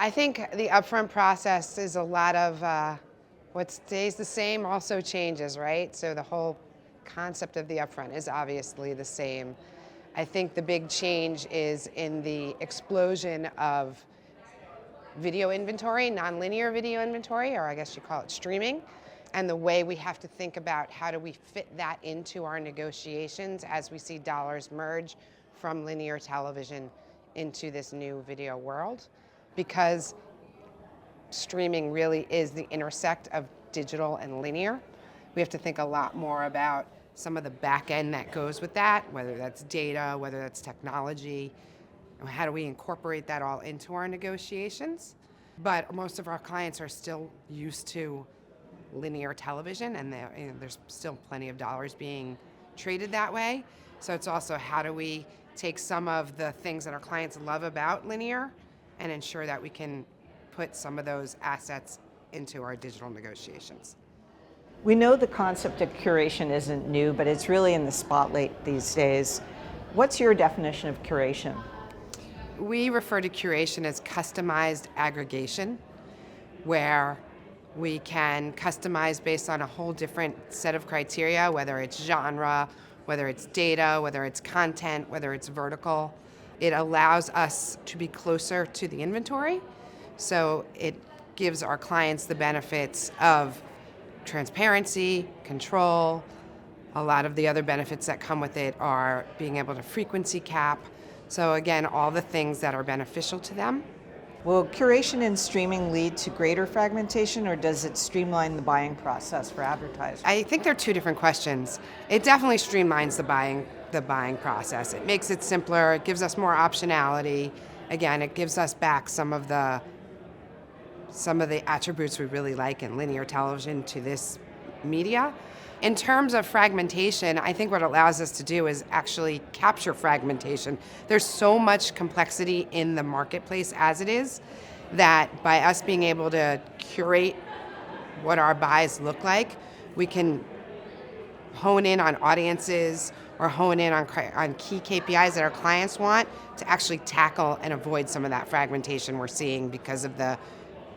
I think the upfront process is a lot of what stays the same also changes, right? So the whole concept of the upfront is obviously the same. I think the big change is in the explosion of video inventory, nonlinear video inventory, or I guess you call it streaming, and the way we have to think about how do we fit that into our negotiations as we see dollars merge from linear television into this new video world. Because streaming really is the intersect of digital and linear. We have to think a lot more about some of the back end that goes with that, whether that's data, whether that's technology, and how do we incorporate that all into our negotiations. But most of our clients are still used to linear television, and there's still plenty of dollars being traded that way. So it's also how do we take some of the things that our clients love about linear and ensure that we can put some of those assets into our digital negotiations. We know the concept of curation isn't new, but it's really in the spotlight these days. What's your definition of curation? We refer to curation as customized aggregation, where we can customize based on a whole different set of criteria, whether it's genre, whether it's data, whether it's content, whether it's vertical. It allows us to be closer to the inventory, so it gives our clients the benefits of transparency, control. A lot of the other benefits that come with it are being able to frequency cap. So again, all the things that are beneficial to them. Will curation and streaming lead to greater fragmentation, or does it streamline the buying process for advertisers? I think they're two different questions. It definitely streamlines the buying process. It makes it simpler, it gives us more optionality. Again, it gives us back some of the attributes we really like in linear television to this media. In terms of fragmentation, I think what it allows us to do is actually capture fragmentation. There's so much complexity in the marketplace as it is that by us being able to curate what our buys look like, we can hone in on audiences or hone in on key KPIs that our clients want to actually tackle and avoid some of that fragmentation we're seeing because of the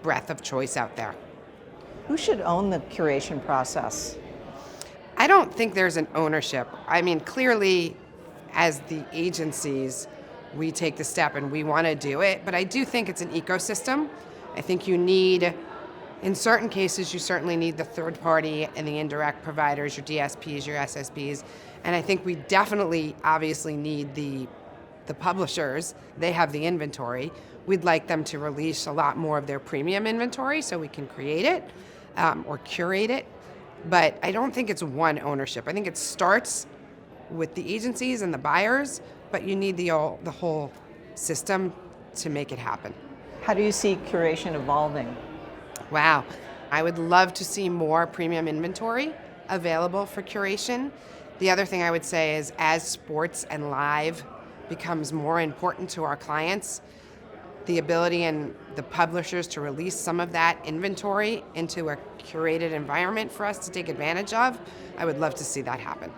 breadth of choice out there. Who should own the curation process? I don't think there's an ownership. I mean, clearly, as the agencies, we take the step and we want to do it, but I do think it's an ecosystem. I think you need, in certain cases, you certainly need the third party and the indirect providers, your DSPs, your SSPs, and I think we definitely, obviously need the publishers. They have the inventory. We'd like them to release a lot more of their premium inventory so we can create it or curate it. But I don't think it's one ownership. I think it starts with the agencies and the buyers, but you need the whole system to make it happen. How do you see curation evolving? Wow. I would love to see more premium inventory available for curation. The other thing I would say is as sports and live becomes more important to our clients, the ability and the publishers to release some of that inventory into a curated environment for us to take advantage of, I would love to see that happen.